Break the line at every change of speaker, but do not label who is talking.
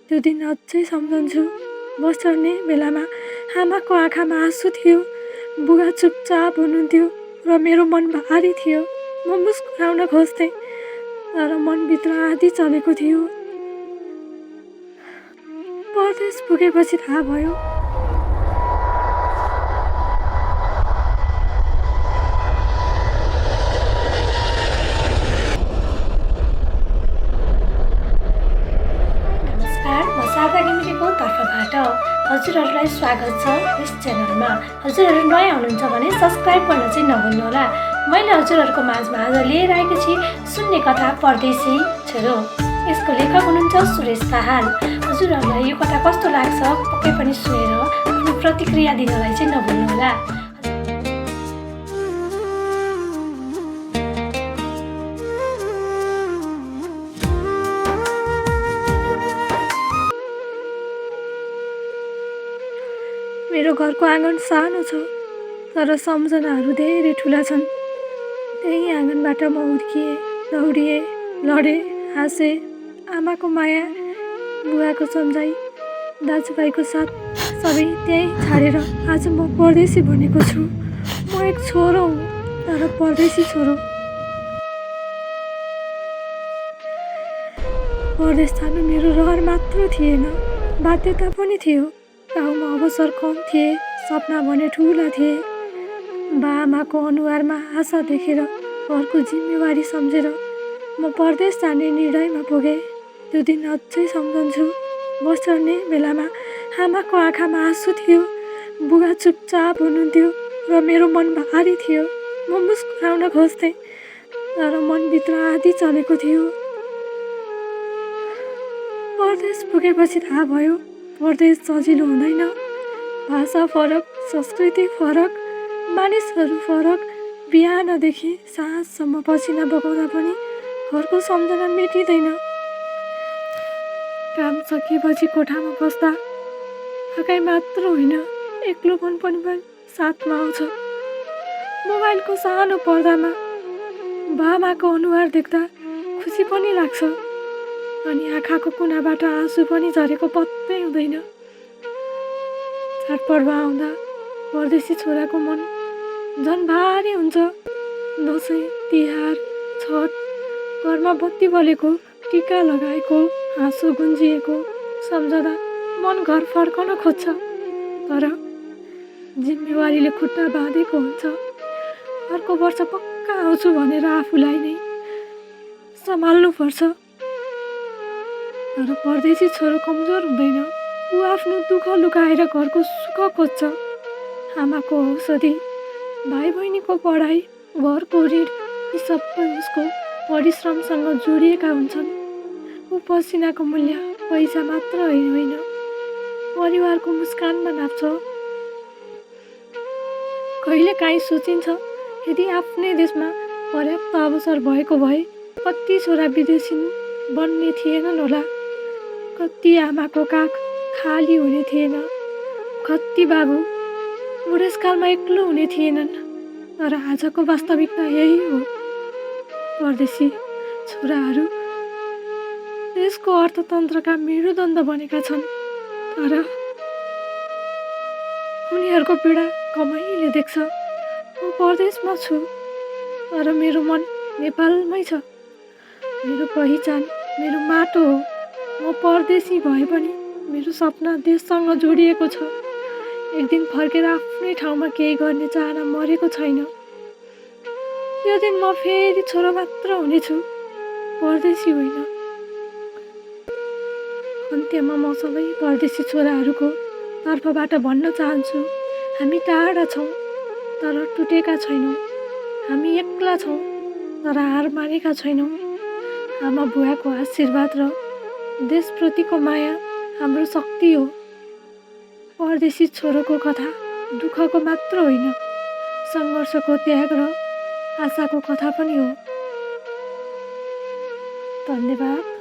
त्यो दिन अझै सम्झन्छु। बस चढ्ने बेलामा आमाको आँखामा आँसु थियो। बुवा चुपचाप हुनुहुन्थ्यो र मेरो मन भारी थियो। म मुस्कुराउन खोज्थेँ तर मनभित्र आधी चलेको थियो। परदेश पुगेपछि थाहा भयो
तर्फबाट हजुरहरूलाई स्वागत छ यस च्यानलमा। हजुरहरू नयाँ हुनुहुन्छ भने सब्सक्राइब गर्न चाहिँ नभुल्नुहोला। मैले हजुरहरूको माझमा आज लिएर आएको छु सुन्ने कथा परदेशी छोरो। यसको लेखक हुनुहुन्छ सुरेश दाहाल। हजुरहरूलाई यो कथा कस्तो लाग्छ पक्कै पनि सुनेर आफ्नो प्रतिक्रिया दिनलाई चाहिँ नभुल्नुहोला।
मेरो घरको आँगन सानो छ तर सम्झनाहरू धेरै ठुला छन्। त्यही आँगनबाट म हुर्किएँ, दौडिएँ, लडेँ, हाँसेँ। आमाको माया, बुवाको सम्झाइ, दाजुभाइको साथ सबै त्यहीँ छाडेर आज म परदेशी बनेको छु। म एक छोरो हुँ तर परदेशी छोरो। परदेश जानु मेरो रहर मात्र थिएन, बाध्यता पनि थियो। गाउँमा अवसर कम थिए, सपना भने ठुला थिए। बाआमाको अनुहारमा आशा देखेर घरको जिम्मेवारी सम्झेर म परदेश जाने निर्णयमा पुगेँ। त्यो दिन अझै सम्झन्छु। बस चढ्ने बेलामा आमाको आँखामा आँसु थियो। बुवा चुपचाप हुनुहुन्थ्यो र मेरो मन भारी थियो। म मुस्कुराउन खोज्थेँ तर मनभित्र आधी चलेको थियो। परदेश पुगेपछि थाहा भयो परदेश सजिलो हुँदैन। भाषा फरक, संस्कृति फरक, मानिसहरू फरक। बिहानदेखि साँझसम्म पसिना बगाउँदा पनि घरको सम्झना मेटिँदैन। काम सकिएपछि कोठामा बस्दा थकाइ मात्र होइन, एक्लोपन पनि साथमा आउँछ। मोबाइलको सानो पर्दामा बाबाको अनुहार देख्दा खुसी पनि लाग्छ अनि आँखाको कुनाबाट आँसु पनि झरेको पत्तै हुँदैन। चाडपर्व आउँदा परदेशी छोराको मन झन् भारी हुन्छ। दसैँ, तिहार, छठ, घरमा बत्ती बलेको, टिका लगाएको, हाँसो गुन्जिएको सम्झँदा मन घर फर्कन खोज्छ। तर जिम्मेवारीले खुट्टा बाँधेको हुन्छ। अर्को वर्ष पक्का आउँछु भनेर आफूलाई नै सम्हाल्नुपर्छ। तर परदेशी छोरो कमजोर हुँदैन। ऊ आफ्नो दुःख लुकाएर घरको सुख खोज्छ। आमाको औषधि, भाइ बहिनीको पढाइ, घरको ऋण यी सबै उसको परिश्रमसँग जोडिएका हुन्छन्। ऊ पसिनाको मूल्य पैसा मात्र होइन, परिवारको मुस्कानमा नाप्छ। कहिलेकाहीँ सोचिन्छ यदि आफ्नै देशमा पर्याप्त अवसर भएको भए कति छोरा विदेशी बन्ने थिएनन् होला। कति आमाको काख खाली हुने थिएन। कति बाबु बुढेसकालमा एक्लो हुने थिएनन्। तर आजको वास्तविकता यही हो। परदेशी छोराहरू देशको अर्थतन्त्रका मेरुदण्ड बनेका छन्। तर उनीहरूको पीडा कमैले देख्छ। म परदेशमा छु तर मेरो मन नेपालमै छ। मेरो पहिचान मेरो माटो हो। म परदेशी भए पनि मेरो सपना देशसँग जोडिएको छ। एक दिन फर्केर आफ्नै ठाउँमा केही गर्ने चाहना मरेको छैन। त्यो दिन म फेरि छोरो मात्र हुनेछु, परदेशी होइन। अन्त्यमा म सबै परदेशी छोराहरूको तर्फबाट भन्न चाहन्छु, हामी टाढा छौँ तर टुटेका छैनौँ। हामी एक्ला छौँ तर हार मानेका छैनौँ। आमा बुवाको आशीर्वाद र देशप्रतिको माया हाम्रो शक्ति हो। परदेशी छोरोको कथा दुःखको मात्र होइन, सङ्घर्षको, त्याग र आशाको कथा पनि हो। धन्यवाद।